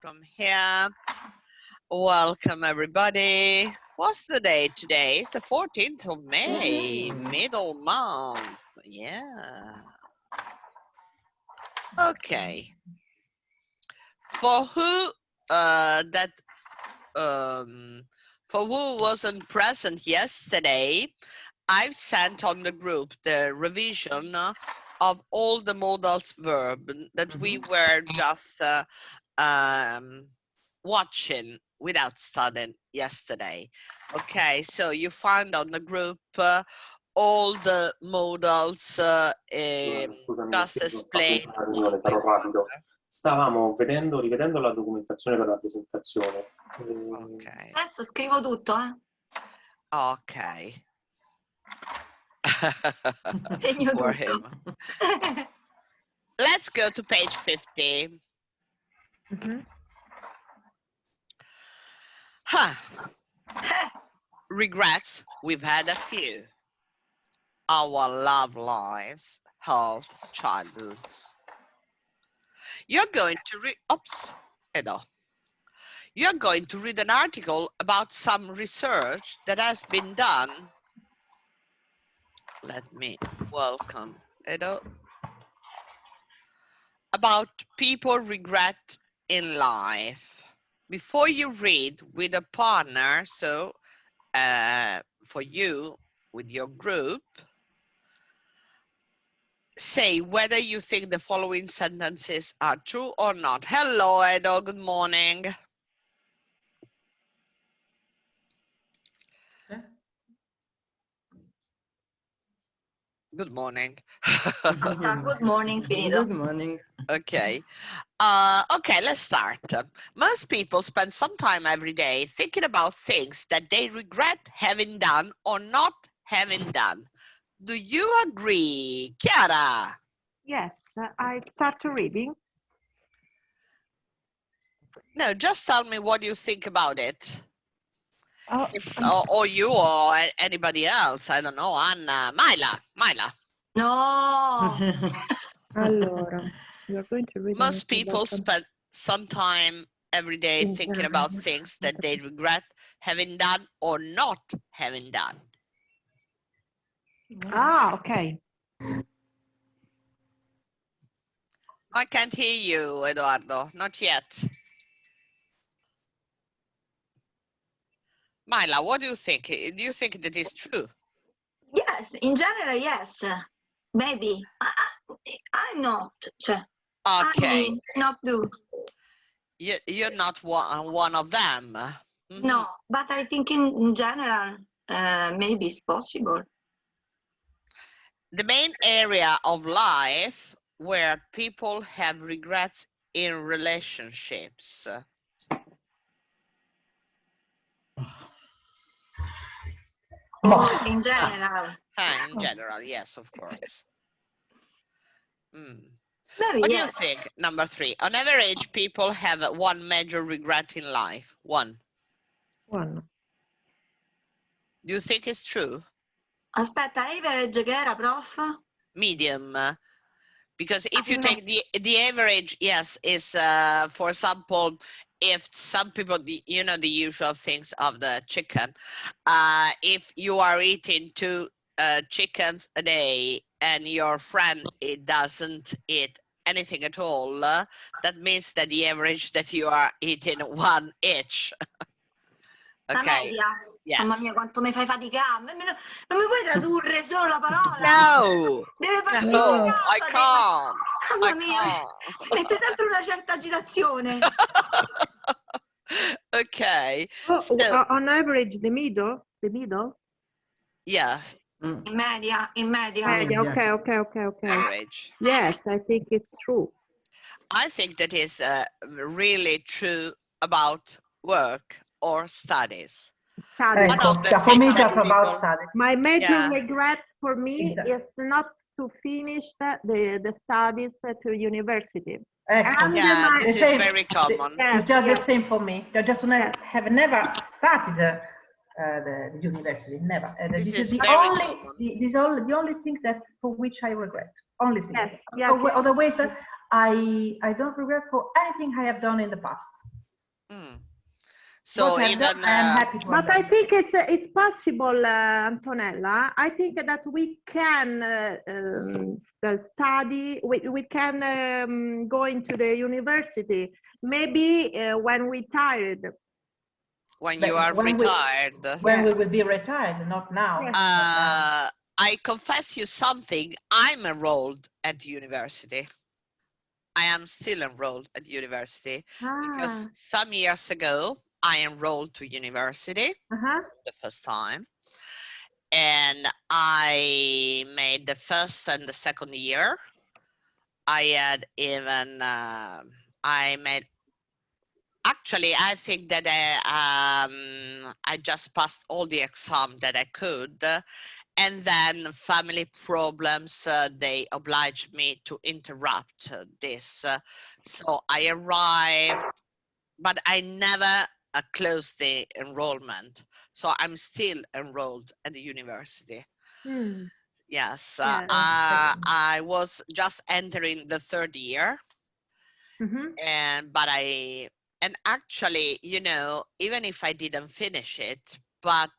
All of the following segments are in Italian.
from here. Welcome everybody. What's the date today? It's the 14th of May, middle month. Yeah. Okay. For who for who wasn't present yesterday, I've sent on the group the revision of all the modals verb that we were just watching without studying yesterday. Okay, so you find on the group all the modals just explained one by one. Stavamo rivedendo la documentazione per la presentazione. Ok. Adesso scrivo tutto, Ok. Segno For tutto. him. Let's go to page 50. Huh. Regrets, we've had a few. Our love lives, health, childhoods. You're going to read, You're going to read an article about some research that has been done. Let me welcome Edo. About people regret in life. Before you read with a partner, so for you, with your group, say whether you think the following sentences are true or not. Hello, Edo, good morning. Good morning. Good morning, finito. Good morning. Okay. Okay, let's start. Most people spend some time every day thinking about things that they regret having done or not having done. Do you agree, Chiara? Yes, I start reading. No, just tell me what you think about it. Oh, Or you or anybody else. I don't know, Anna, Myla. No. allora, you're going to read. Most people spend some time every day thinking about things that they regret having done or not having done. Ah, okay. I can't hear you, Eduardo. Not yet. Myla, what do you think? Do you think that is true? Yes, in general, yes. Maybe. I'm not. Okay. I not do. You're not one of them. No, but I think in general, maybe it's possible. The main area of life where people have regrets in relationships. Always in general. In general, yes, of course. Maybe, What do yes. you think? Number 3. On average, people have one major regret in life. One. One. Do you think it's true? Aspetta, average che era, prof? Medium. Because if you take the average, yes, is for example, if some people, you know, the usual things of the chicken, if you are eating 2 chickens a day and your friend doesn't eat anything at all, that means that the average that you are eating 1 each. Okay. Media. Yes. Mamma mia, quanto mi fai faticare. Non mi puoi tradurre solo la parola? No. Deve fare No, I can't. Mamma mia, mette sempre una certa agitazione. Okay. Oh, So, on average, the middle? yes. In media. Media. Okay. Average. Yes, I think it's true. I think that is really true about work or studies. Studies. One of the for me, 50 that's about people. studies. My major Yeah. regret for me is not to finish the studies to university. And Yeah, the this is same- very common. It's just the same for me. I just have never started the university, never. This is the very only common. the only thing that for which I regret. Only thing. Yes. Otherwise, I don't regret for anything I have done in the past. Mm. So What I've done, even I am happy to have But I done. think it's possible, Antonella. I think that we can study. We can go into the university. Maybe when we tired. when But you are when retired. when we Yeah. will be retired, not now. Yeah. Not now. I confess you something. I'm enrolled at university. I am still enrolled at university because Ah. some years ago I enrolled to university Uh-huh. the first time, and I made the first and the second year. I had even I made actually I think that I just passed all the exam that I could. And then family problems, they obliged me to interrupt this. So I arrived, but I never closed the enrollment. So I'm still enrolled at the university. Hmm. Yes, Yeah. I was just entering the third year, Mhm. and actually, you know, even if I didn't finish it, but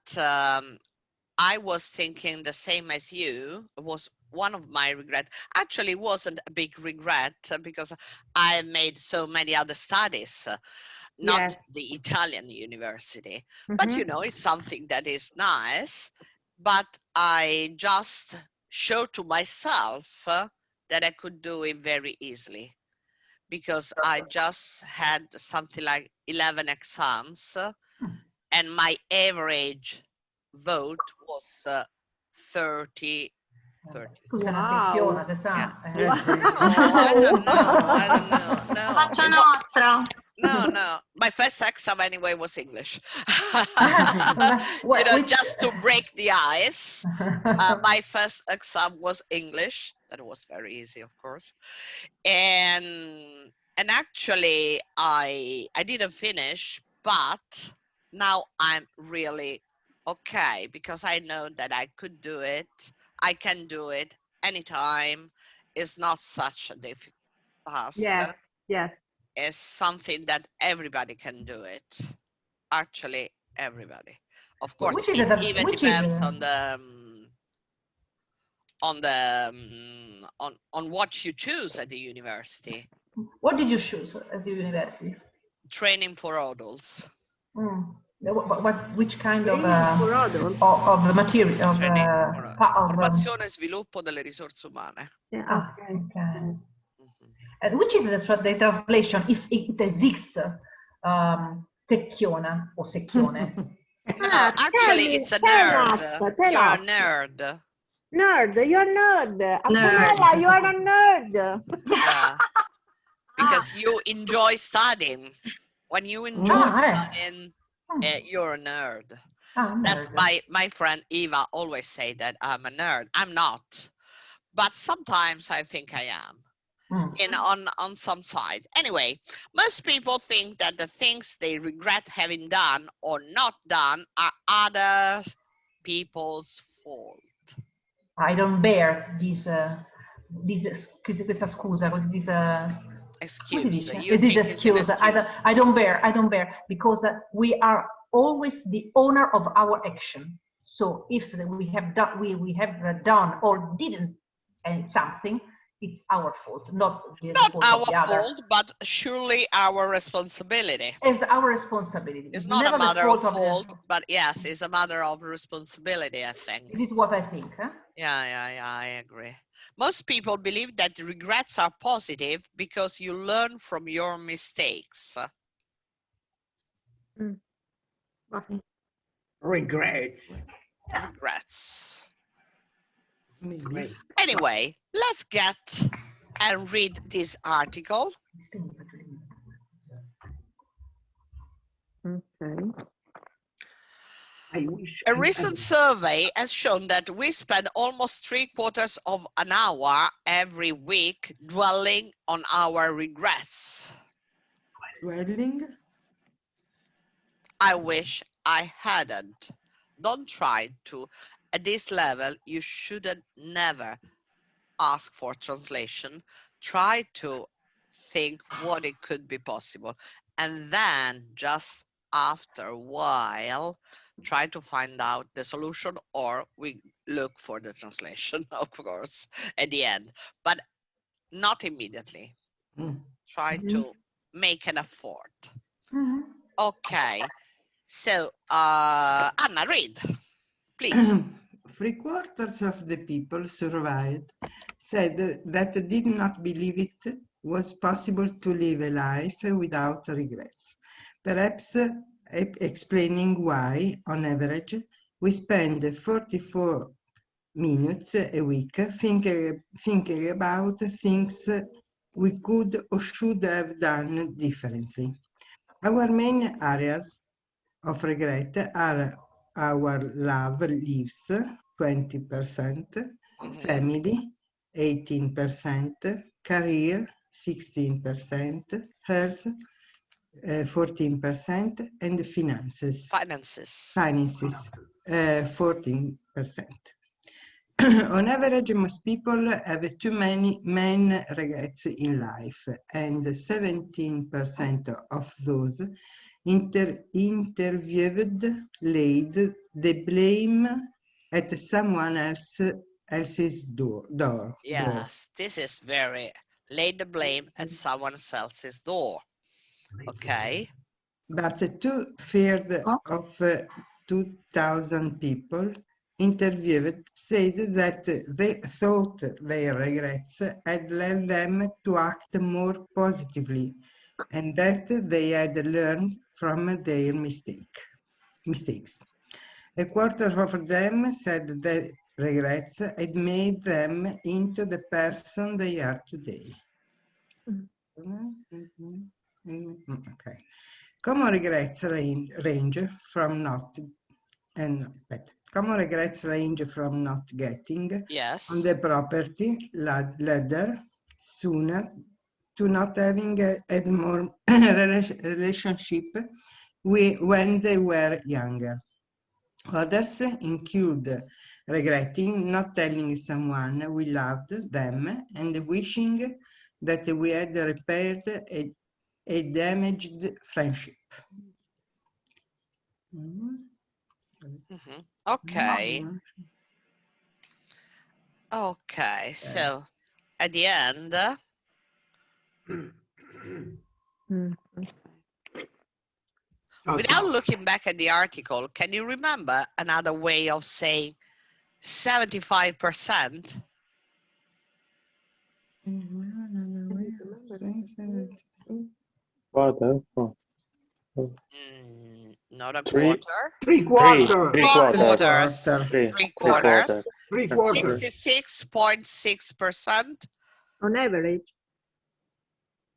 I was thinking the same as you. It was one of my regrets. Actually, it wasn't a big regret because I made so many other studies, not Yes. the Italian university. But you Mhm. know, it's something that is nice. But I just showed to myself that I could do it very easily because I just had something like 11 exams and my average vote was 30. Tu sei una Wow. secchiona, si Yeah. sa. Oh, I don't know. I don't know. No. Faccia It wa- nostra. no. My first exam anyway was English. You know, Which? just to break the ice. My first exam was English. That was very easy, of course. And actually I didn't finish, but now I'm really okay because I know that I could do it. I can do it anytime. It's not such a difficult task. Yes. Yes. It's something that everybody can do it. Actually, everybody. Of course, Which is it the even which is depends on what you choose at the university. what did you choose at the university? Training for adults. Mm. Which kind of Training for adults. of the material of Training for of formazione e sviluppo delle risorse umane. Yeah. Okay. okay. Mhm. And which is the translation if it exists? Secchiona or secchione. No, Ah, actually, it's a tell nerd. us, tell You're a us. nerd. Nerd, you're nerd. Nerd. Antonella, you are a nerd. Yeah, because you enjoy studying. When you enjoy Ah, studying, Hmm. you're a nerd. Ah, That's nerd. my friend Eva always say that I'm a nerd. I'm not, but sometimes I think I am. On some side. Anyway, most people think that the things they regret having done or not done are other people's fault. I don't bear questa scusa, come si Excuse. dice? You This think it's an excuse. excuse. I don't bear because we are always the owner of our action. So if we have done or didn't something, it's our fault, not the Not fault of our the other. fault, but surely our responsibility. It's our responsibility. It's It's not a never the matter of fault of fault, the. but yes, it's a matter of responsibility, I think. This is what I think. Huh? Yeah, I agree. Most people believe that regrets are positive because you learn from your mistakes. Regrets. Regrets. Maybe. Anyway, let's get and read this article. Okay. I wish A I recent had survey has shown that we spend almost 3/4 of an hour every week dwelling on our regrets. Dwelling? I wish I hadn't. Don't try to. At this level, you shouldn't never ask for translation. Try to think what it could be possible. and then just after a while try to find out the solution, or we look for the translation, of course, at the end, but not immediately. Try to make an effort. Okay, so Anna, read, please. 3/4 of the people surveyed said that did not believe it was possible to live a life without regrets. Perhaps explaining why, on average, we spend 44 minutes a week thinking about things we could or should have done differently. Our main areas of regret are our love lives, 20%, family, 18%, career, 16%, health, 14%, and finances, 14%. On average, most people have too many main regrets in life, and 17% of those interviewed laid the blame at someone else's door. Yes, this is very, laid the blame at someone else's door. Okay. But 2/3 of 2,000 people interviewed said that they thought their regrets had led them to act more positively and that they had learned from their mistakes. 1/4 of them said that regrets had made them into the person they are today. Okay. Common regrets range from not getting Yes. on the property ladder sooner, to not having had more relationship when they were younger. Others include regretting not telling someone we loved them and wishing that we had repaired a damaged friendship. Okay. Okay, so at the end, without looking back at the article, can you remember another way of saying 75%? Quarter? Not a Three. quarter. 3/4. 3/4. 3/4. 66.6%. On average.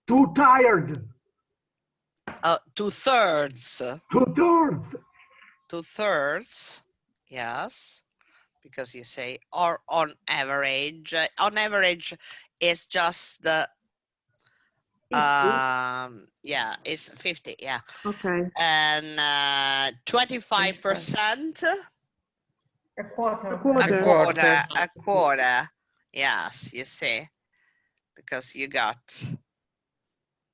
Too tired. 2/3. 2/3. 2/3. Yes, because you say or on average. On average is just the 50? yeah, it's 50. Yeah. Okay. And 25%. A quarter. A quarter. Yes, you see, because you got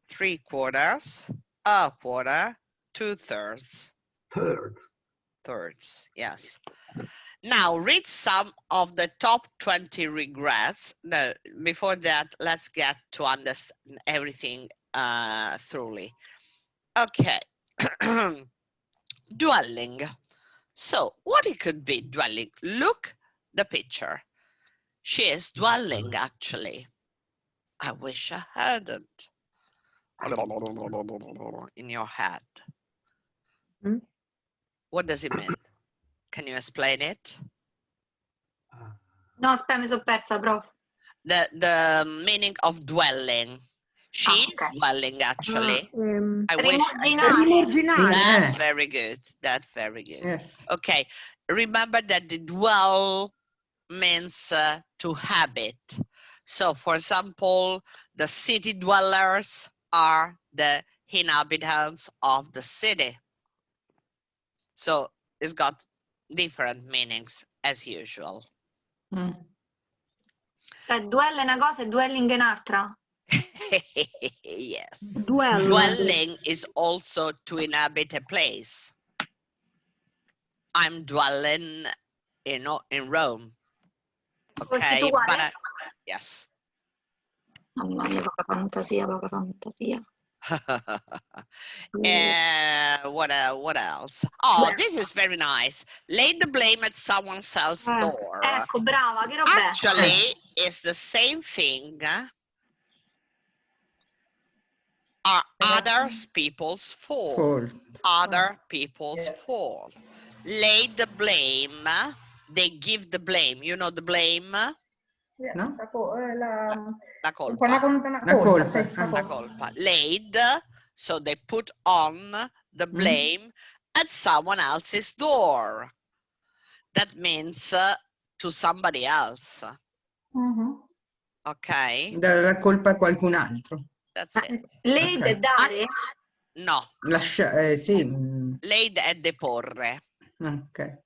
3/4, a quarter, 2/3. Thirds, yes. Now read some of the top 20 regrets. No, before that, let's get to understand everything thoroughly. Okay. Dwelling. So what it could be dwelling? Look the picture. She is dwelling actually. I wish I hadn't. In your head. What does it mean? Can you explain it? No, aspetta, mi sono persa, prof. The meaning of dwelling. She is dwelling actually. I wish that's very good. That's very good. Yes. Okay. Remember that the dwell means to habit. So for example, the city dwellers are the inhabitants of the city. So it's got different meanings as usual. Cioè, dwell è una cosa e dwelling è un'altra. Yes. Dwell. Dwelling is also to inhabit a place. I'm dwelling in Rome. Okay, Sostituale? but yes. Mamma mia, poca fantasia, poca fantasia. What else? Oh, Beh. this is very nice. Lay the blame at someone else's door. Ecco, brava, che roba è? Actually, it's the same thing. Are other people's fault. Fault. Other people's Yes. fault. Lay the blame. They give the blame. You know the blame? Yes, No? La colpa. Una La colpa, sì, la La colpa. colpa. Laid. So they put on the blame at someone else's door. That means to somebody else. Mhm. Ok? Dare la colpa a qualcun altro. That's it. Laid è dare? No, Sì. laid è deporre. Ok.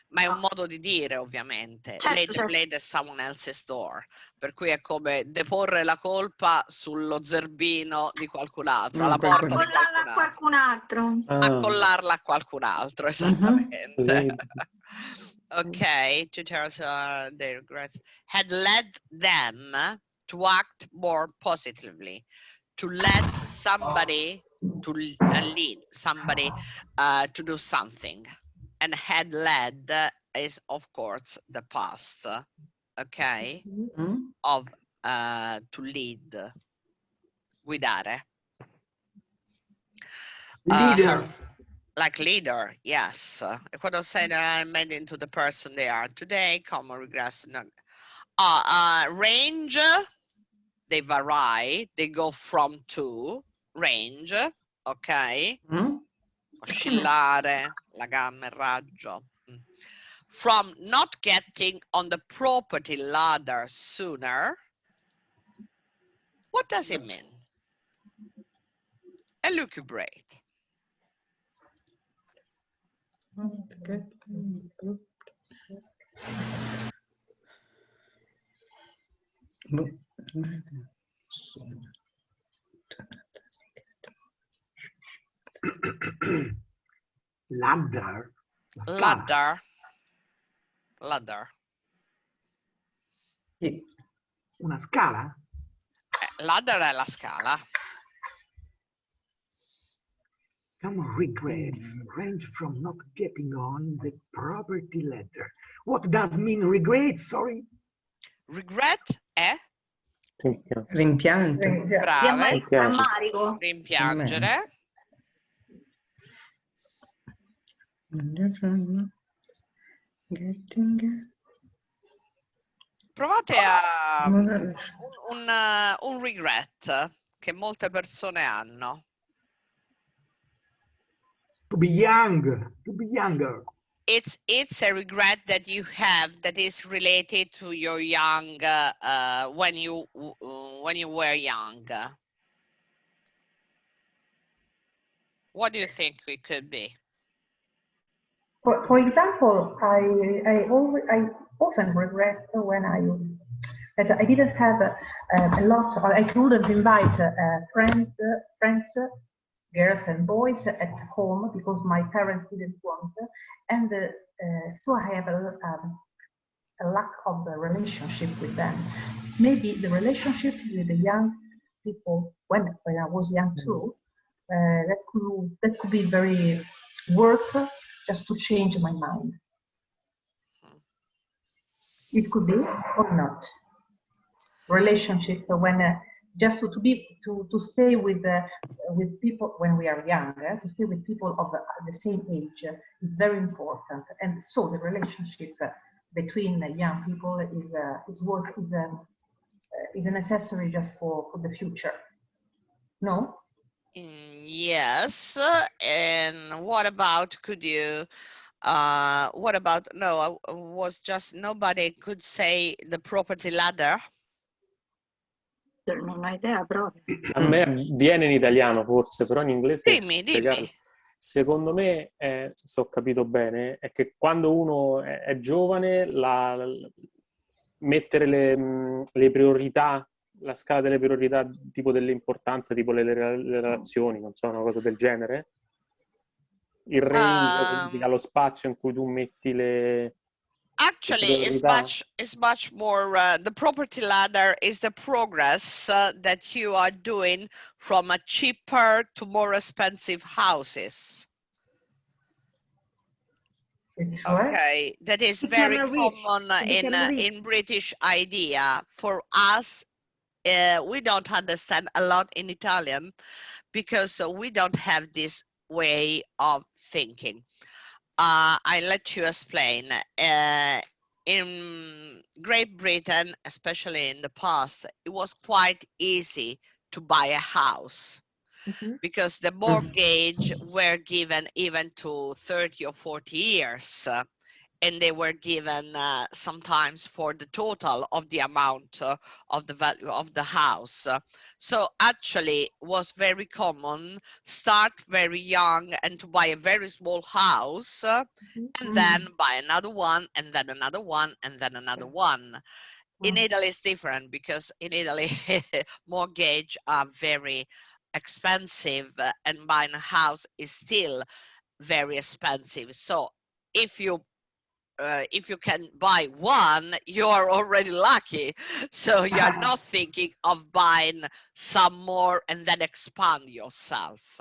Ma è un modo di dire, ovviamente. Certo, Lay the certo. blame at someone else's door. Per cui è come deporre la colpa sullo zerbino di qualcun altro, alla porta di Collarla a qualcun altro. qualcun altro. Accollarla a qualcun altro, esattamente. Lei- Ok, to tell us their regrets. Had led them to act more positively. To lead somebody to lead somebody to do something. And had led is, of course, the past. Okay, of to lead, guidare. Leader. Like leader, yes. E quando say that I'm made into the person they are today, common regrets. No. Range, they vary, they go from to, range, ok? Oscillare, la gamma, il raggio. From not getting on the property ladder sooner. What does it mean? Elucubrate. Ladder. Ladder. Ladder. Una scala? Ladder è la scala. Some regrets range from not getting on the property ladder. What does mean regret? Sorry. Regret è Rimpianto. brave, Rammarico. rimpiangere. Provate a un regret che molte persone hanno. To be young. To be younger. It's a regret that you have that is related to your young when you were young. What do you think it could be? For example, I often regret when that I didn't have a lot, or I couldn't invite friends, girls and boys at home because my parents didn't want, and so I have a lack of the relationship with them. Maybe the relationship with the young people when I was young too, that could be very worth just to change my mind. It could be or not. Relationship when just to stay with people when we are young, to stay with people of the same age is very important, and so the relationship between young people is a necessary just for the future. No. Yes, and what about what about no, was just nobody could say the property ladder? Non ho idea proprio. A me viene in italiano forse, però in inglese Dimmi. secondo me, se ho capito bene, è che quando uno è giovane mettere le priorità la scala delle priorità, tipo delle importanze, tipo le relazioni, non so, una cosa del genere? Il range significa lo spazio in cui tu metti le Actually, priorità? it's much more, the property ladder is the progress that you are doing from a cheaper to more expensive houses. Okay, that is very common in British idea. For us, we don't understand a lot in Italian because we don't have this way of thinking. I let you explain. In Great Britain, especially in the past, it was quite easy to buy a house because the mortgage were given even to 30 or 40 years. And they were given sometimes for the total of the amount of the value of the house. So actually was very common, start very young and to buy a very small house and then buy another one and then another one and then another one. In Italy it's different because in Italy mortgage are very expensive and buying a house is still very expensive. So if you can buy one, you are already lucky. So you are not thinking of buying some more and then expand yourself.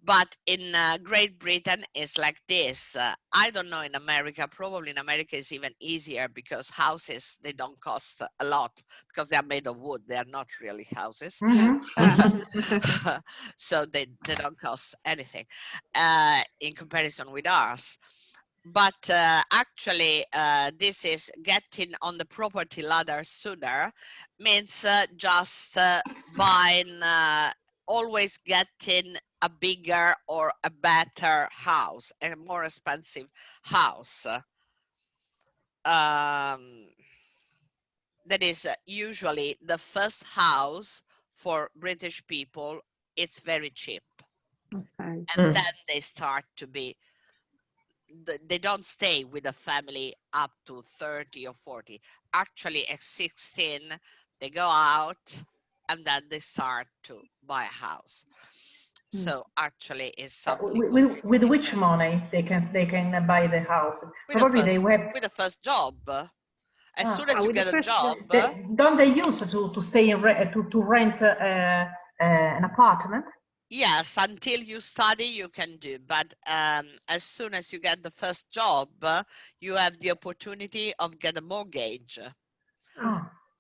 But in Great Britain, it's like this. I don't know in America, probably in America it's even easier because houses, they don't cost a lot because they are made of wood. They are not really houses. So they don't cost anything in comparison with ours. But actually, this is getting on the property ladder sooner means just buying, always getting a bigger or a better house, a more expensive house. That is usually the first house for British people. It's very cheap. Okay. And then they start to be, they don't stay with a family up to 30 or 40. Actually, at 16, they go out and then they start to buy a house. So actually, it's something with which money they can buy the house? Probably they have with the first job. As soon as you get a job, don't they use to stay in to rent an apartment? Yes, until you study, you can do. But as soon as you get the first job, you have the opportunity of get a mortgage.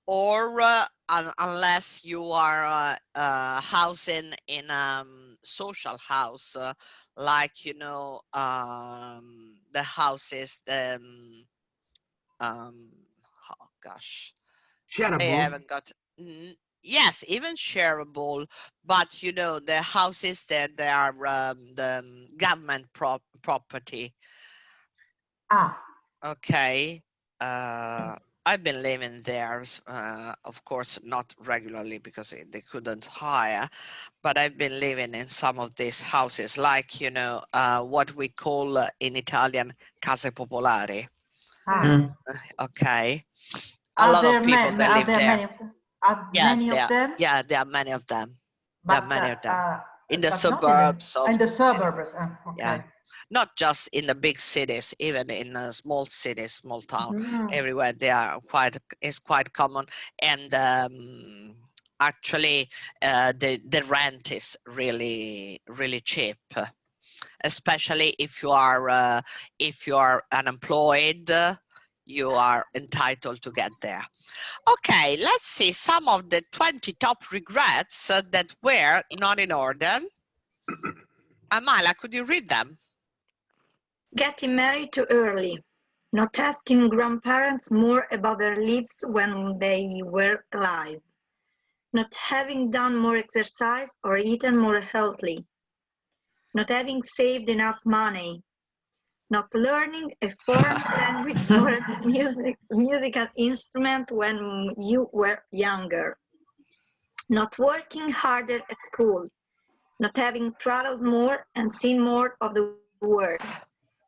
Or unless you are housing in social house, like, you know, the houses, oh gosh, I haven't got. Yes, even shareable, but you know, the houses that they are the government property. Okay. I've been living there, of course, not regularly because they couldn't hire, but I've been living in some of these houses, like, you know, what we call in Italian case popolari. Okay. A lot of people that live there. Yes, yeah, there are many of them. There are many of them in the suburbs. In the suburbs. Okay. Yeah, not just in the big cities, even in small cities, small town, everywhere they are it's quite common. And actually, the rent is really cheap, especially if you are unemployed. You are entitled to get there. Okay, let's see some of the 20 top regrets that were not in order. Amala, could you read them? Getting married too early, not asking grandparents more about their lives when they were alive, not having done more exercise or eaten more healthily, not having saved enough money, not learning a foreign language or a musical instrument when you were younger, not working harder at school, not having traveled more and seen more of the world,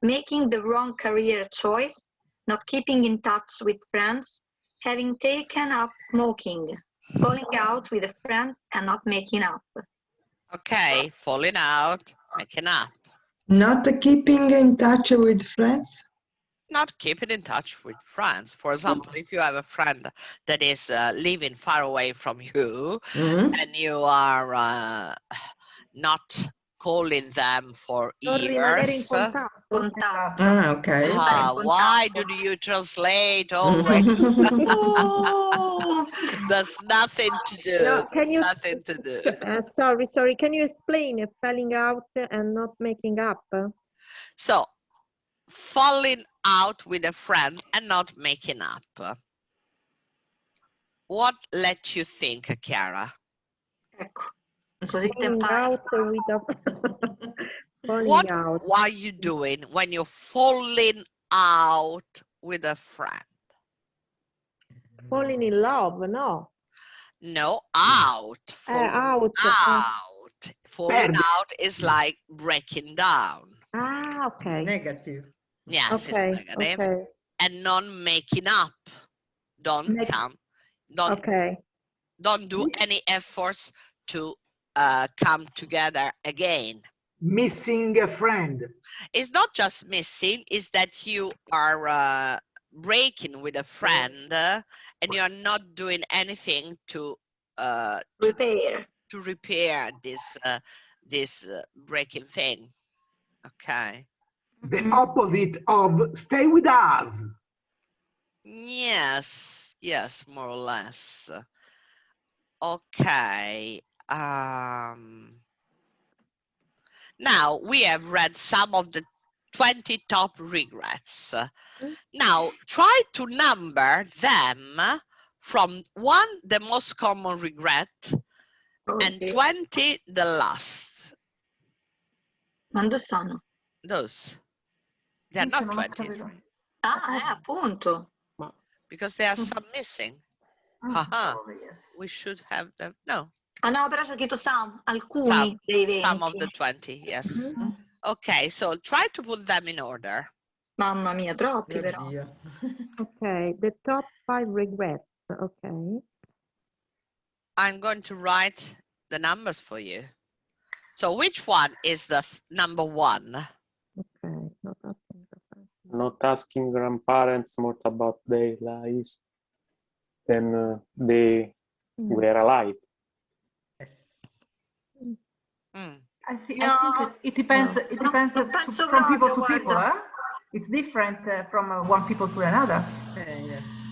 making the wrong career choice, not keeping in touch with friends, having taken up smoking, Falling out with a friend and not making up. Okay, falling out, making up. Not keeping in touch with friends. Not keeping in touch with friends. For example, if you have a friend that is living far away from you, and you are not calling them for Non rimanere in years. contatto. Contatto. Ah, okay. Why do you translate always? There's nothing to do. No, can There's you, nothing to do. sorry, can you explain falling out and not making up? So, falling out with a friend and not making up. What let you think, Chiara? Ecco, così Falling tempare. out with a falling What out. are you doing when you're falling out with a friend? Falling in love, no? No, out. Falling Out. out. Falling out is like breaking down. Ah, okay. Negative. Yes, Okay, it's negative. okay. And not making up. Don't come. Don't do any efforts to come together again. Missing a friend. It's not just missing, it's that you are breaking with a friend and you are not doing anything to repair this breaking thing. Okay. The opposite of stay with us. Yes, more or less. Okay. Now we have read some of the 20 top regrets. Now try to number them from 1, the most common regret, and 20, the last. Quando sono? Those. They're not 20. Appunto. Because there are some missing. Haha. We should have them. No. Ah no, però c'è scritto some, alcuni dei 20. Some of the 20, yes. Okay, so try to put them in order. Mamma mia, troppi però. Okay, the top 5 regrets. Okay. I'm going to write the numbers for you. So which one is the number 1? Okay, Not asking grandparents more about their lives than they were alive. I think it depends. It depends from people to people. It's different from one people to another. Yes.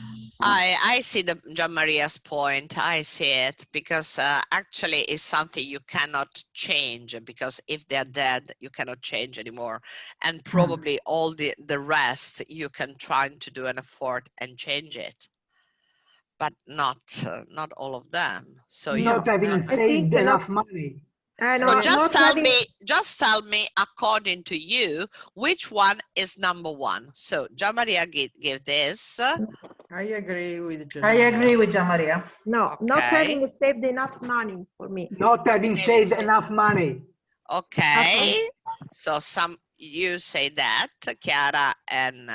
I see the Gian Maria's point. I see it because actually it's something you cannot change, because if they're dead, you cannot change anymore. And probably all the rest, you can try to do an effort and change it. But not all of them. So not having saved enough money. So just tell me, according to you, which one is number 1. So Gian Maria give this. I agree with Gian I agree with Gian Maria. No, Okay. not having saved enough money for me. Not having saved enough money. Okay. So you say that, Chiara and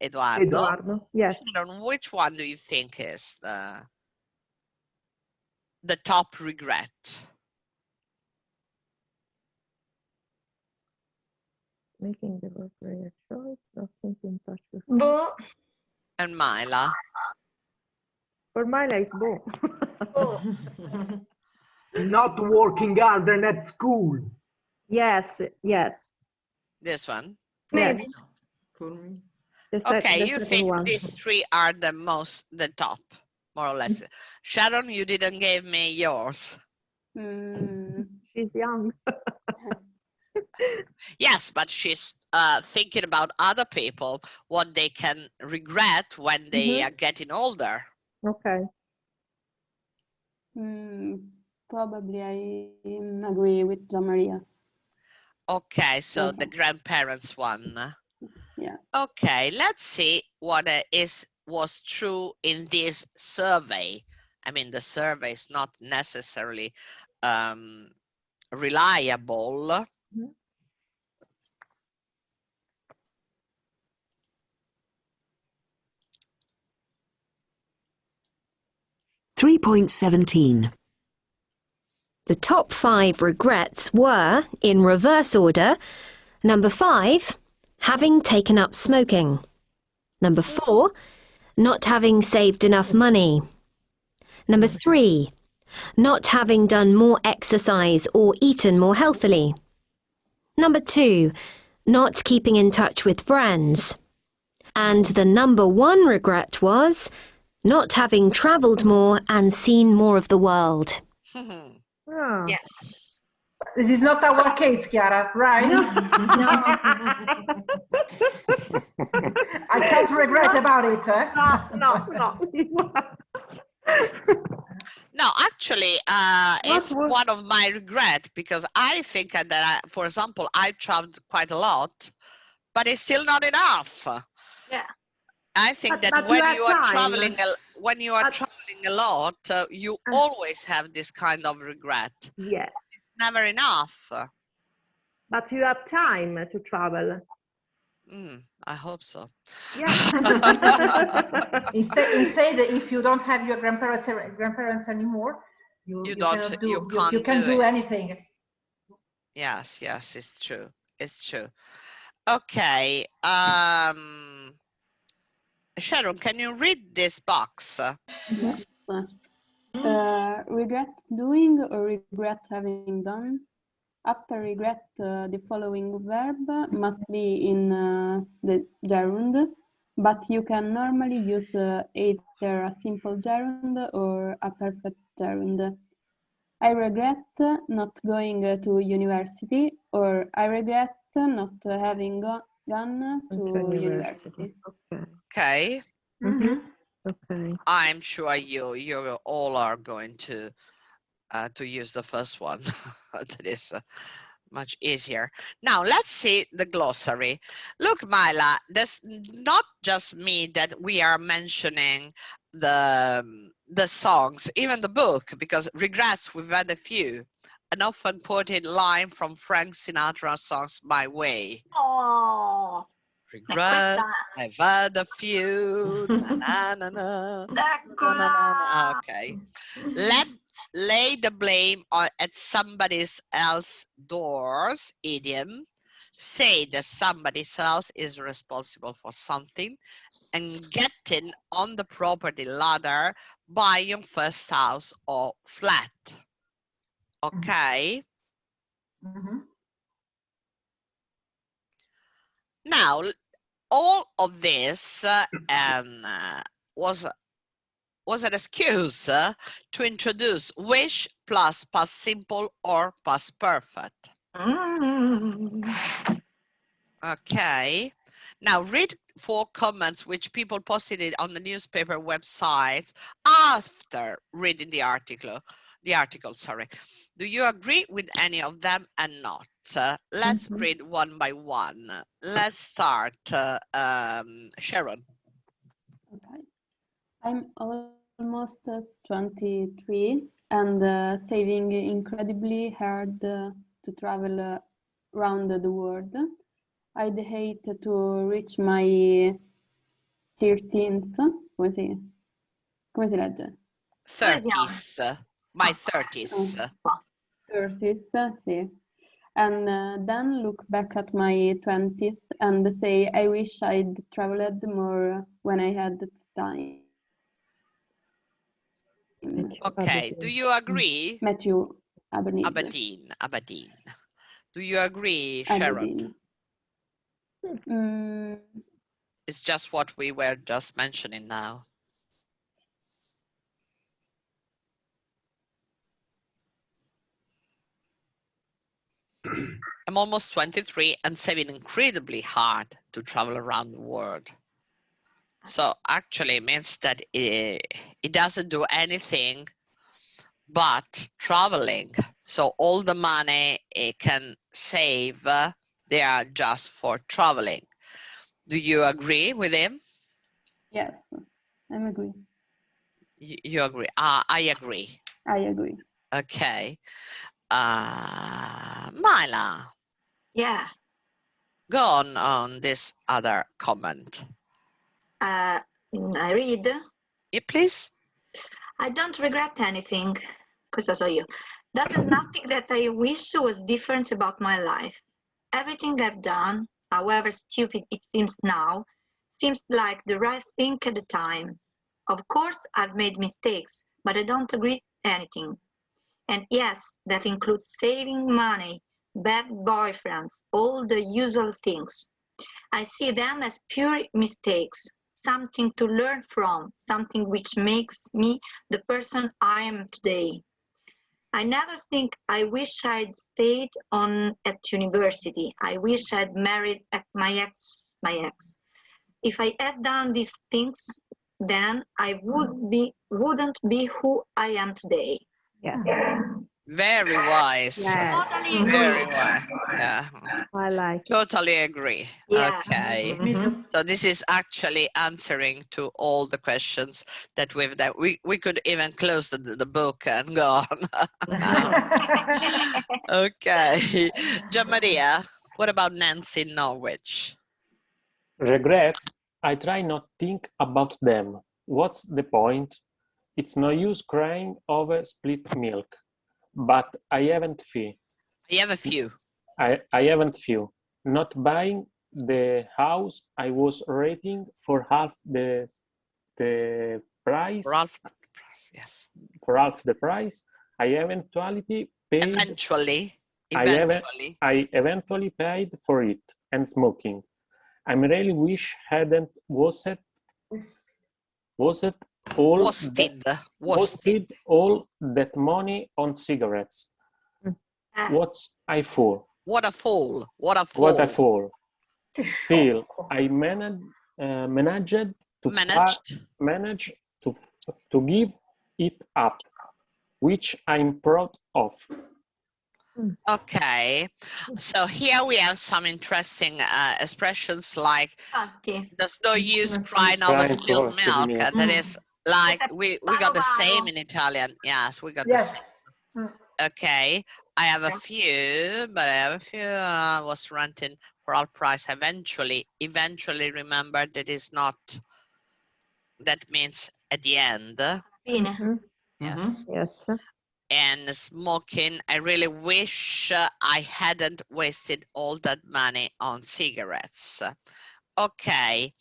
Eduardo. Yes. Which one do you think is the top regret? Making the appropriate choice, not thinking touch with And Myla? For Myla is Bo. Not working harder at school. Yes. This one? Maybe. For me. Okay, you think these 3 are the top, more or less. Sharon, you didn't give me yours. She's young. Yes, but she's thinking about other people, what they can regret when they are getting older. Okay. Probably I agree with Gian Maria. Okay, so the grandparents one. Yeah. Okay, let's see what was true in this survey. I mean, the survey is not necessarily reliable. 3.17. The top 5 regrets were, in reverse order, number 5, having taken up smoking. Number 4, not having saved enough money. Number 3, not having done more exercise or eaten more healthily. Number 2, not keeping in touch with friends. And the number 1 regret was not having travelled more and seen more of the world. Ah. Yes. It is not our case, Chiara, right? No. I can't regret about it. No. No, actually, it's one of my regrets because I think that, for example, I traveled quite a lot, but it's still not enough. Yeah. I think that when you are traveling, traveling a lot, you always have this kind of regret. Yes. It's never enough. But you have time to travel. I hope so. Yeah. Instead, if you don't have your grandparents anymore, you can't do anything. Yes, it's true. It's true. Okay. Sharon, can you read this box? Yes. Regret doing or regret having done? After regret, the following verb must be in the gerund, but you can normally use either a simple gerund or a perfect gerund. I regret not going to university, or I regret not having gone to university. Okay. Okay. I'm sure you all are going to use the first one. That is much easier. Now let's see the glossary. Look, Myla, that's not just me that we are mentioning the songs, even the book, because regrets we've had a few. An often quoted line from Frank Sinatra's songs My Way. Oh. Regrets, I've had a few. Na, na, na, na, na. Okay. Lay the blame at somebody else's doors, idiom. Say that somebody else is responsible for something, and getting on the property ladder, buying first house or flat. Okay. Now, all of this was an excuse to introduce wish plus past simple or past perfect. Okay. Now read 4 comments which people posted it on the newspaper website after reading the article. Sorry. Do you agree with any of them and not? Let's read one by one. Let's start, Sharon. Okay. I'm almost 23 and saving incredibly hard to travel around the world. I'd hate to reach my 13th, come si legge? 30s, my 30s. 30s, sì. And then look back at my 20s and say, I wish I'd traveled more when I had the time. Okay, do you agree? Matthew Aberdeen. Aberdeen. Do you agree, Sharon? It's just what we were just mentioning now. I'm almost 23 and saving incredibly hard to travel around the world. So actually it means that it doesn't do anything but traveling. So all the money it can save, they are just for traveling. Do you agree with him? Yes, I agree. You agree? I agree. I agree. Okay. Myla. Yeah. Go on this other comment. I read. Yeah, please. I don't regret anything. Questa so io. There's nothing that I wish was different about my life. Everything I've done, however stupid it seems now, seems like the right thing at the time. Of course, I've made mistakes, but I don't regret anything. And yes, that includes saving money, bad boyfriends, all the usual things. I see them as pure mistakes, something to learn from, something which makes me the person I am today. I never think I wish I'd stayed on at university. I wish I'd married my ex. If I had done these things, then I wouldn't be who I am today. Yes. Very wise. Yes. Totally Very agree. wise. Yeah. I like it. Totally agree. Yeah. Okay. Me too. So this is actually answering to all the questions that we've done. We could even close the book and go on. Okay. Gian Maria, what about Nancy in Norwich? Regrets? I try not think about them. What's the point? It's no use crying over split milk. But I haven't few. I have a few. I haven't few. Not buying the house I was renting for half the price. Ralph, yes. For half the price. I eventually paid. Eventually. I eventually paid for it and smoking. I really wish hadn't wasted all that money on cigarettes. What's I fool? What a fool! What a fool! What a fool! Still, I managed to give it up, which I'm proud of. Okay, so here we have some interesting expressions like there's no use crying over spilled milk. That is like we got the same in Italian. Yes, we got the same. Okay, I have a few, but I have a few. I was renting for all price. Eventually remembered that is not. That means at the end. Yes. Yes. And smoking, I really wish I hadn't wasted all that money on cigarettes. Okay.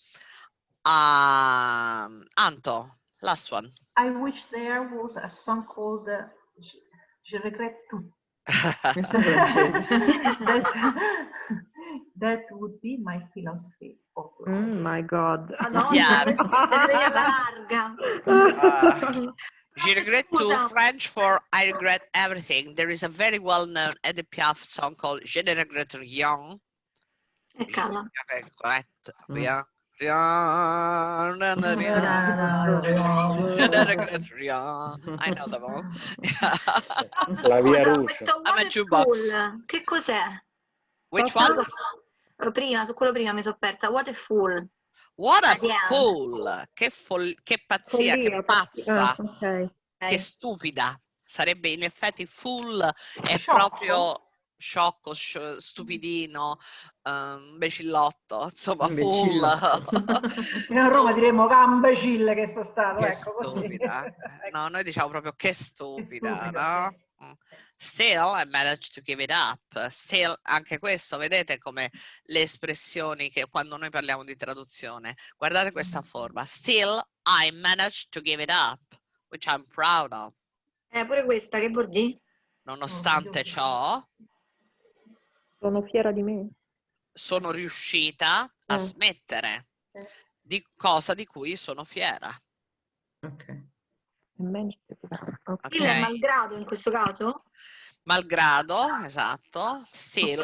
Anto, last one. I wish there was a song called Je regrette tout. That would be my philosophy of life. My God. Yes. Je regrette tout, French for I regret everything. There is a very well-known Edith Piaf song called Je ne regrette rien. Je ne regrette rien. I know them all. La Via Rouge. I'm a jukebox. Che cos'è? Which one? Prima, su quello prima mi sono persa. What a fool. What a fool! Che pazzia, che pazza, che stupida. Sarebbe in effetti fool, è proprio sciocco, stupidino, imbecillotto, insomma, fool. A Roma diremmo che imbecille che sono stato, Che ecco così. stupida. No, noi diciamo proprio che stupida, no? Still, I managed to give it up. Still, anche questo, vedete come le espressioni che quando noi parliamo di traduzione, guardate questa forma. Still, I managed to give it up, which I'm proud of. Pure questa, che vuol dire? Nonostante ciò, sono fiera di me. Sono riuscita a smettere di cosa di cui sono fiera. Ok. Still è malgrado in questo caso? Malgrado, esatto. Still,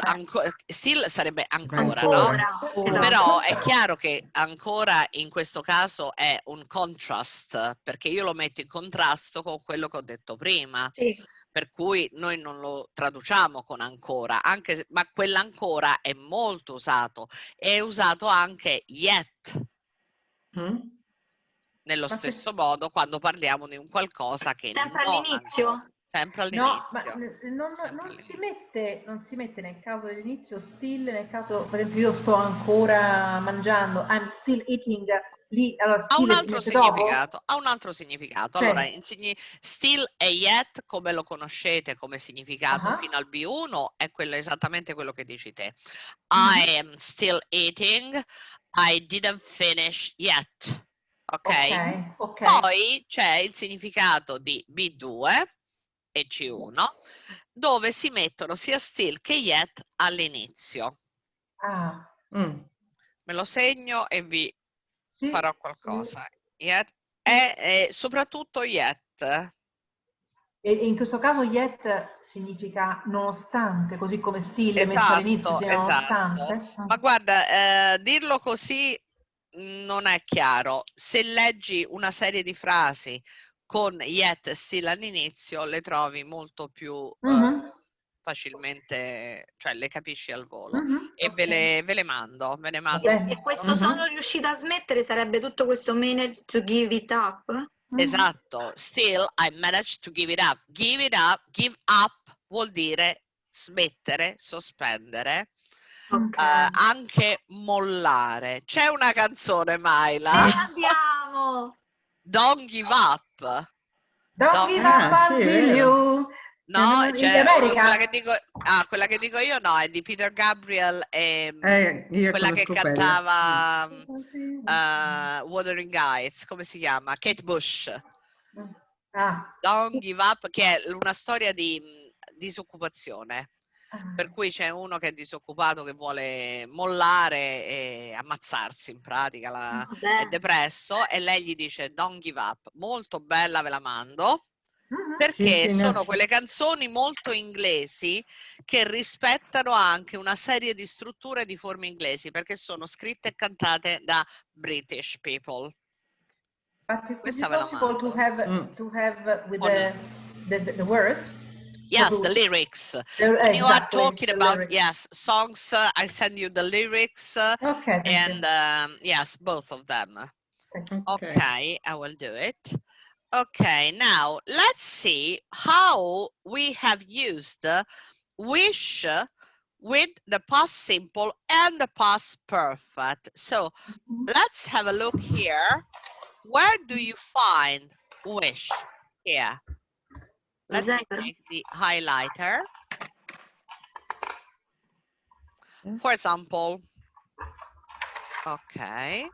still sarebbe ancora, no? Esatto. Però è chiaro che ancora in questo caso è un contrast, perché io lo metto in contrasto con quello che ho detto prima. Sì. Per cui noi non lo traduciamo con ancora, anche se, ma quell'ancora è molto usato. È usato anche yet. Nello stesso modo quando parliamo di un qualcosa che sempre non all'inizio? ancora. Sempre all'inizio. No, ma non si mette nel caso dell'inizio still, nel caso, per esempio, io sto ancora mangiando, I'm still eating, lì, allora Ha un still si altro mette dopo? significato, ha un altro significato. Cioè? Allora, still e yet, come lo conoscete come significato fino al B1, è esattamente quello che dici te. I am still eating, I didn't finish yet. Ok? Poi c'è il significato di B2 e C1, dove si mettono sia still che yet all'inizio. Me lo segno e vi farò qualcosa. Yet e soprattutto yet. E in questo caso yet significa nonostante, così come still messo all'inizio sia nonostante. Ma guarda, dirlo così non è chiaro. Se leggi una serie di frasi con yet e still all'inizio, le trovi molto più facilmente, cioè le capisci al volo. E ve le mando, ve ne mando. E questo sono riuscita a smettere sarebbe tutto questo manage to give it up? Esatto, still I managed to give it up. Give it up, give up vuol dire smettere, sospendere, anche mollare. C'è una canzone, Maila. Andiamo! Don't give up. Don't give up until you. No, c'è quella che dico io no, è di Peter Gabriel e io quella che conosco cantava Wuthering Heights, come si chiama? Kate Bush. Don't give up, che è una storia di disoccupazione. Per cui c'è uno che è disoccupato che vuole mollare e ammazzarsi in pratica, è depresso e lei gli dice don't give up. Molto bella, ve la mando. Perché sono quelle canzoni molto inglesi che rispettano anche una serie di strutture e di forme inglesi, perché sono scritte e cantate da British people. Questa ve la mando. To have with the words? Yes, the lyrics. When you are talking about songs, I send you the lyrics and yes, both of them. Okay, I will do it. Okay, now let's see how we have used wish with the past simple and the past perfect. So let's have a look here. Where do you find wish? Here. Let me take the highlighter. For example, ok.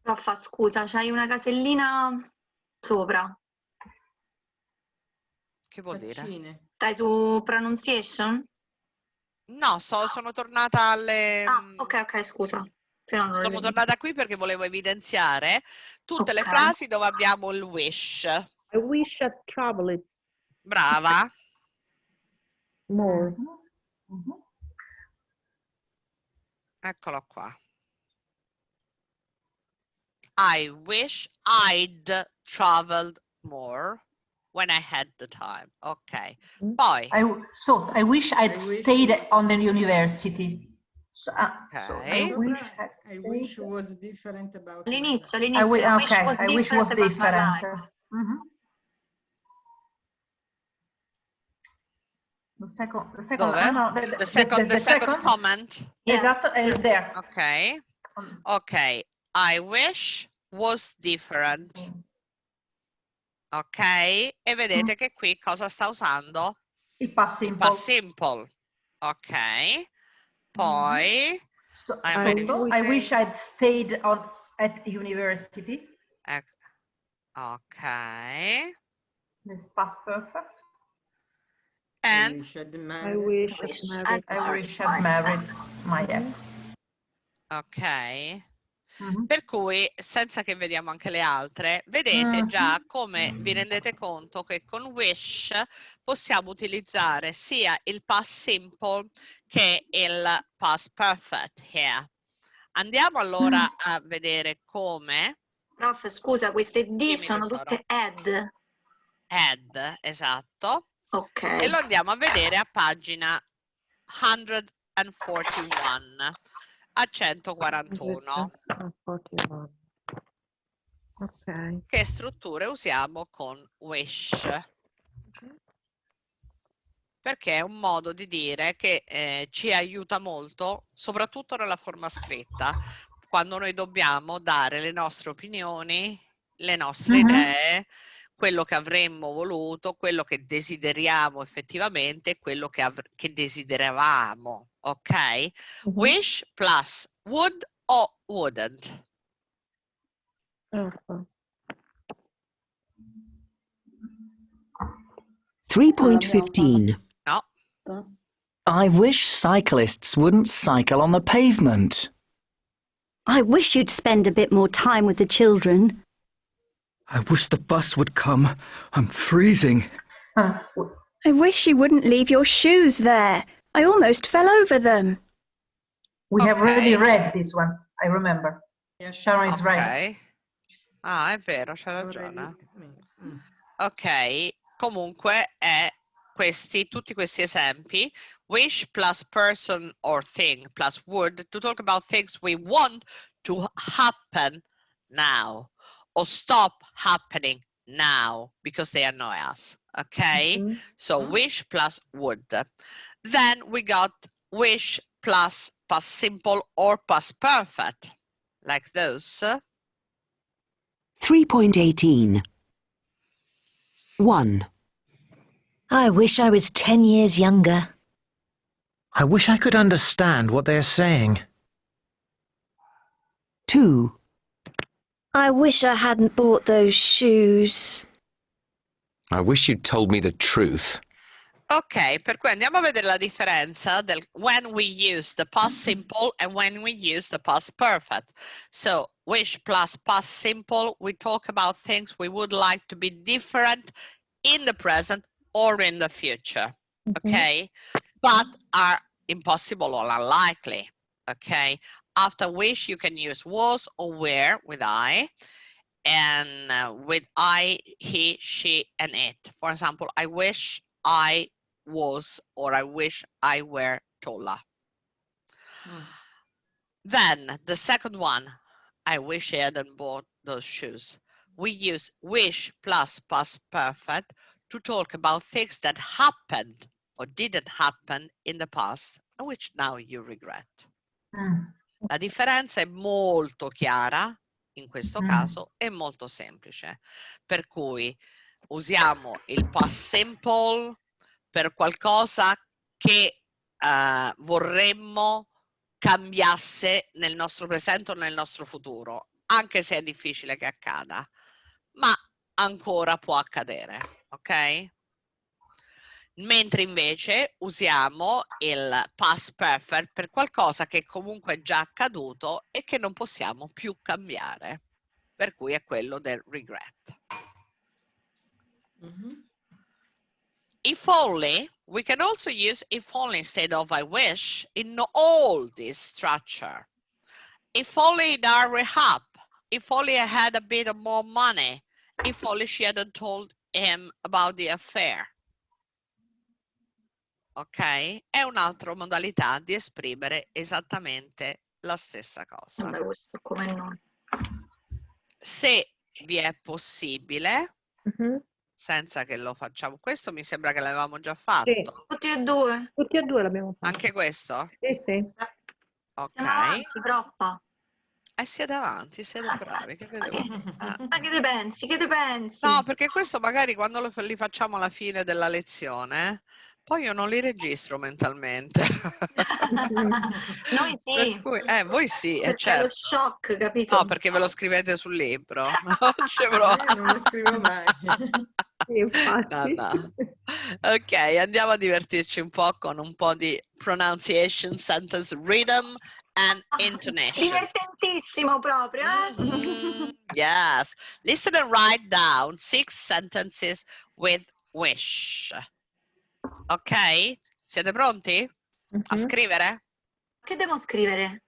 Prof, scusa, c'hai una casellina sopra. Che vuol dire? Stai su pronunciation? No, sono tornata alle... ok, scusa. Sono tornata qui perché volevo evidenziare tutte le frasi dove abbiamo il wish. I wish I traveled. Brava. More. Eccolo qua. I wish I'd traveled more when I had the time. Ok. Poi. I wish I'd stayed on the university. Okay. I wish was different about l'inizio. I wish was different. The second comment. Esatto, is there. Okay. Okay. I wish was different. Ok. E vedete che qui cosa sta usando? Il past simple. Past simple. Ok. Poi I wish I'd stayed at university. Ok. This past perfect. And I wish I'd married my ex. Ok. Per cui, senza che vediamo anche le altre, vedete già come vi rendete conto che con wish possiamo utilizzare sia il past simple che il past perfect here. Andiamo allora a vedere come. Prof, scusa, queste D sono tutte add. Add, esatto. Ok. E lo andiamo a vedere a pagina 141. A 141. Ok. Che strutture usiamo con wish? perché è un modo di dire che ci aiuta molto, soprattutto nella forma scritta, quando noi dobbiamo dare le nostre opinioni, le nostre idee, quello che avremmo voluto, quello che desideriamo effettivamente, quello che desideravamo, ok? Wish plus would o wouldn't? 3.15. No. I wish cyclists wouldn't cycle on the pavement. I wish you'd spend a bit more time with the children. I wish the bus would come. I'm freezing. I wish you wouldn't leave your shoes there. I almost fell over them. We have already read this one, I remember. Sharon is right. Ok. Ah, è vero, c'ha ragione. Ok, comunque è tutti questi esempi, wish plus person or thing plus would, to talk about things we want to happen now or stop happening now because they annoy us. Okay, so wish plus would. Then we got wish plus past simple or past perfect, like those. 3.18. 1. I wish I was 10 years younger. I wish I could understand what they're saying. 2. I wish I hadn't bought those shoes. I wish you'd told me the truth. Ok, per cui andiamo a vedere la differenza del when we use the past simple and when we use the past perfect. So, wish plus past simple, we talk about things we would like to be different in the present or in the future, okay? But are impossible or unlikely, okay? After wish, you can use was or were with I, and with I, he, she, and it. For example, I wish I was, or I wish I were taller. Then the second one, I wish I hadn't bought those shoes. We use wish plus past perfect to talk about things that happened or didn't happen in the past, which now you regret. La differenza è molto chiara, in questo caso è molto semplice, per cui usiamo il past simple per qualcosa che vorremmo cambiasse nel nostro presente o nel nostro futuro, anche se è difficile che accada, ma ancora può accadere, ok? Mentre invece usiamo il past perfect per qualcosa che comunque è già accaduto e che non possiamo più cambiare, per cui è quello del regret. If only, we can also use if only instead of I wish in all this structure. If only in our rehab, if only I had a bit of more money, if only she hadn't told him about the affair. Ok? È un'altra modalità di esprimere esattamente la stessa cosa. Vabbè, questo come no. Se vi è possibile, senza che lo facciamo, questo mi sembra che l'avevamo già fatto. Sì. Tutti e due. Tutti e due l'abbiamo fatto. Anche questo? Sì, sì. Ok. Siamo avanti, troppa. Siete avanti, siete bravi. Che vedevo? Ma che ne pensi? Che ne pensi? No, perché questo magari quando li facciamo alla fine della lezione, poi io non li registro mentalmente. Noi sì. Per cui, voi sì, Perché certo. è lo shock, capito? No, perché ve lo scrivete sul libro. Io non lo scrivo mai. Infatti. No. Ok, andiamo a divertirci un po' con un po' di pronunciation, sentence rhythm and intonation. Divertentissimo proprio, eh? Yes. Listen and write down 6 sentences with wish. Ok? Siete pronti? A scrivere? Che devo scrivere?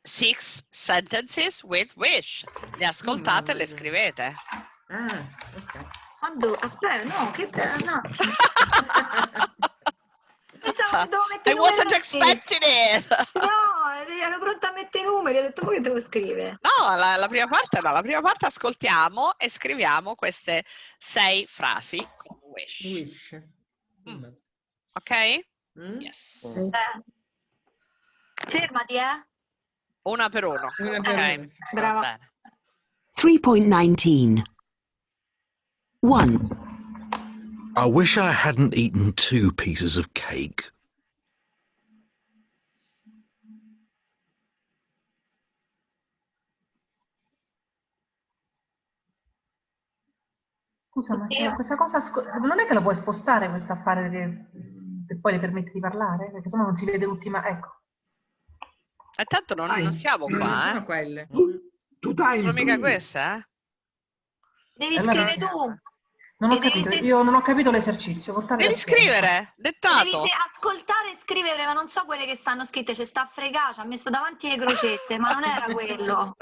6 sentences with wish. Le ascoltate e le scrivete. Ah, ok. Aspetta, no, no. Pensavo che dovevo mettere I wasn't expecting it. No, ero pronta a mettere i numeri, ho detto poi che devo scrivere. No, la prima parte no, la prima parte ascoltiamo e scriviamo queste 6 frasi con wish. Ok? Mm? Yes. Fermati, Una per uno. Una per Ok, uno. va Brava. bene. 3.19. 1. I wish I hadn't eaten 2 pieces of cake. Scusa, ma questa cosa non è che la puoi spostare questo affare che poi le permette di parlare? Perché sennò non si vede l'ultima. Ecco. E tanto non siamo Non qua, sono quelle. Two times Sono mica three. queste, Devi Allora- scrivere tu. Non ho E devi capito, sen- io non ho capito l'esercizio. Portate Devi la scheda. scrivere, dettato. Devi ascoltare e scrivere, ma non so quelle che stanno scritte. C'è sta a fregare, ci ha messo davanti le crocette, ma non era quello.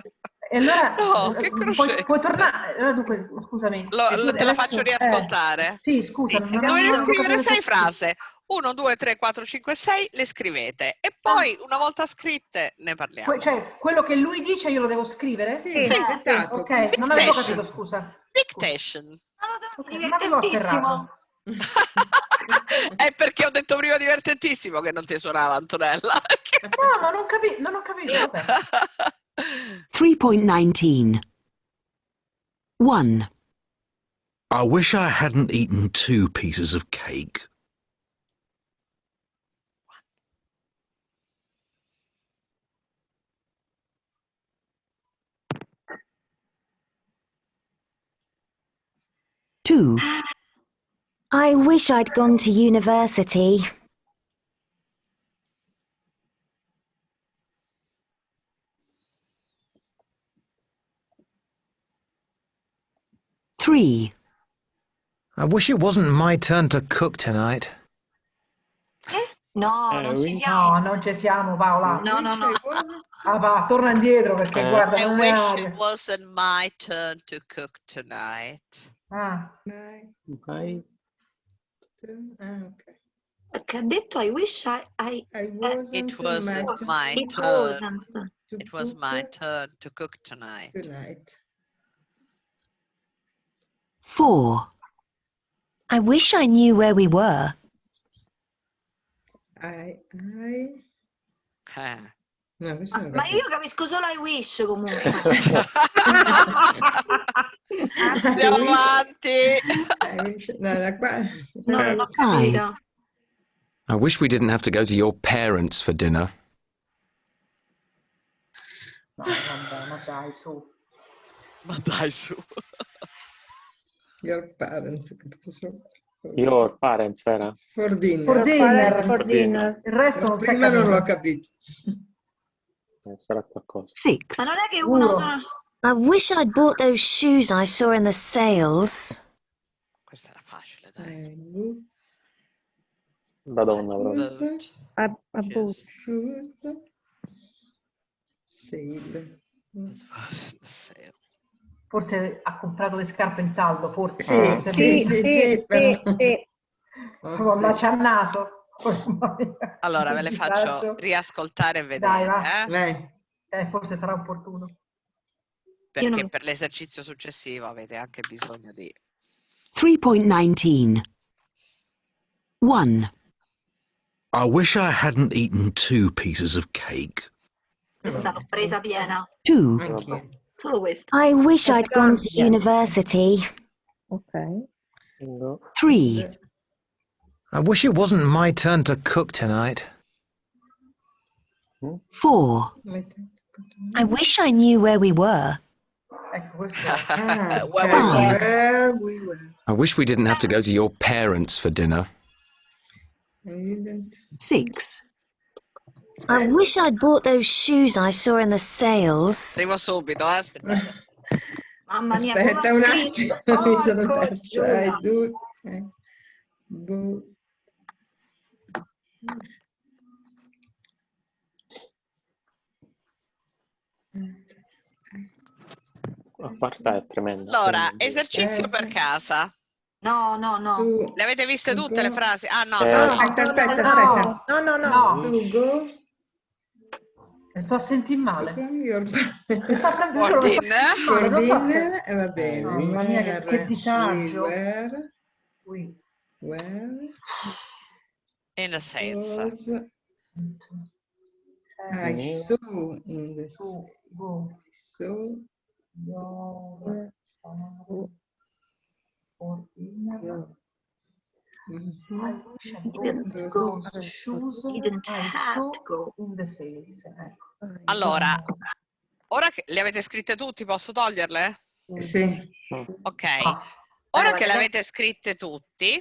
E allora No, che crocette. puoi tornare. Allora, dunque, scusami. Te la faccio riascoltare. Sì, scusa, non Dovete avevo scrivere capito 6 l'esercizio. frasi. 1, 2, 3, 4, 5, 6, le scrivete. E poi, una volta scritte, ne parliamo. Cioè, quello che lui dice io lo devo scrivere? Sì, dettato. Ok, non avevo capito, scusa. Dictation. Non avevo afferrato. È perché ho detto prima divertentissimo che non ti suonava, Antonella. No, ma non ho capito, vabbè. 3.19. 1. I wish I hadn't eaten 2 pieces of cake. 2. I wish I'd gone to university. 3. I wish it wasn't my turn to cook tonight. No, non ci siamo. No, non ci siamo, Paola. No, no, no. Ah, va, torna indietro perché guarda, I non è wish aria. it wasn't my turn to cook tonight. Ah. Okay. Perché ha detto I wish wasn't It wasn't my It turn. wasn't. It was my turn to cook tonight. 4. I wish I knew where we were. No, questo non Ma io capisco solo I wish comunque. Andiamo avanti. No, da qua. No, non l'ho capito. I wish we didn't have to go to your parents for dinner. No, vabbè, ma dai, su. Ma dai, su. Your parents. Your parents era? For dinner. For dinner. For dinner. Il resto non si è Prima non l'ho capito. capito. Sarà qualcosa. 6. Ma non è che uno sono... I wish I'd bought those shoes I saw in the sales. Questa era facile, dai. Madonna, proprio. A boot. Sale. Forse ha comprato le scarpe in saldo, forse. Sì, però. Con la c'ha il naso. Allora, ve le faccio riascoltare e vedere. Dai, va. Forse sarà opportuno. Perché per l'esercizio successivo avete anche bisogno di... 3.19. 1. I wish I hadn't eaten 2 pieces of cake. Questa l'ho presa piena. 2. Solo questa. I wish I'd gone to university. Ok. 3. I wish it wasn't my turn to cook tonight. 4. I wish I knew where we were. Ecco, questo Where we were. I wish we didn't have to go to your parents for dinner. 6. I wish I'd bought those shoes I saw in the sales. Arrivo subito, aspetta. Mamma mia, Aspetta un come attimo, scritto? mi sono Porco persa. Giuda. A parte è tremendo. Allora, esercizio per casa. No, no, no. Le avete viste tutte le frasi? Ah, no. Aspetta. No. Tu go. Mi sto a sentire male. For dinner. For dinner, va bene. Mamma mia, che disagio. Where? In the sales. Was, I saw in the go. So For dinner. I wish I Didn't go. Didn't have to go. In the sales. Allora, ora che le avete scritte tutti, posso toglierle? Sì. Ok. Ora che le avete scritte tutti,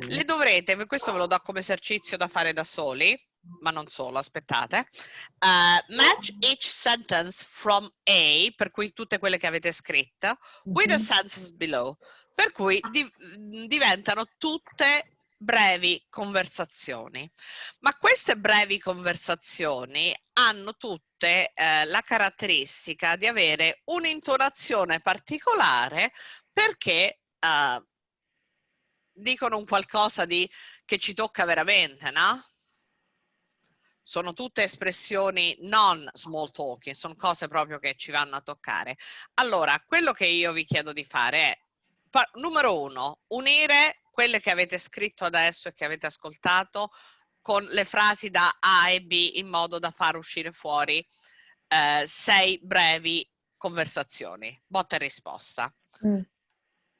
le dovrete, questo ve lo do come esercizio da fare da soli, ma non solo, aspettate. Match each sentence from A, per cui tutte quelle che avete scritto, with the sentences below, per cui diventano tutte brevi conversazioni. Ma queste brevi conversazioni hanno tutte la caratteristica di avere un'intonazione particolare perché dicono un qualcosa che ci tocca veramente, no? Sono tutte espressioni non small talking, sono cose proprio che ci vanno a toccare. Allora, quello che io vi chiedo di fare è, numero 1, unire quelle che avete scritto adesso e che avete ascoltato con le frasi da A e B in modo da far uscire fuori 6 brevi conversazioni, botta e risposta.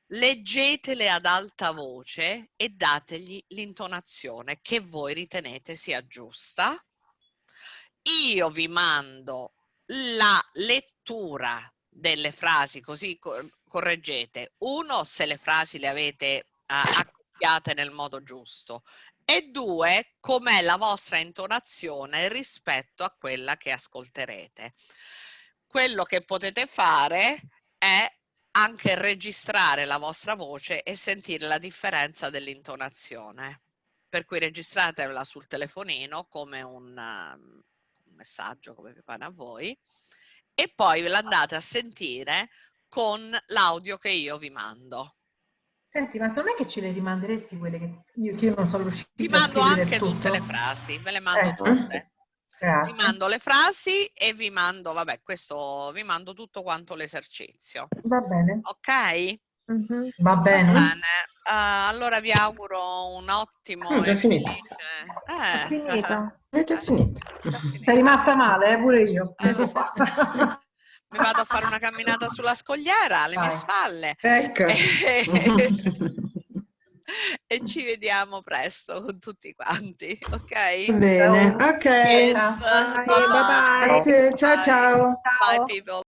Leggetele ad alta voce e dategli l'intonazione che voi ritenete sia giusta. Io vi mando la lettura delle frasi, così correggete. 1, se le frasi le avete accoppiate nel modo giusto, e 2, com'è la vostra intonazione rispetto a quella che ascolterete. Quello che potete fare è anche registrare la vostra voce e sentire la differenza dell'intonazione. Per cui registratela sul telefonino come un messaggio, come vi pare a voi, e poi l'andate a sentire con l'audio che io vi mando. Senti, ma non è che ce le rimanderesti quelle che io non sono riuscita Vi a mando scrivere anche tutto? tutte le frasi, ve le mando tutte. Grazie. Vi mando le frasi e vi mando, vabbè, questo vi mando tutto quanto l'esercizio. Va bene. Ok? Va bene. Allora vi auguro un ottimo già e finito. felice. Finito. È già finito. Sei rimasta male, pure io. Lo so. Mi vado a fare una camminata sulla scogliera alle mie spalle. Ecco. E ci vediamo presto con tutti quanti, ok? Bene, ok. Yes. Bye bye. Grazie, ciao ciao. Bye people.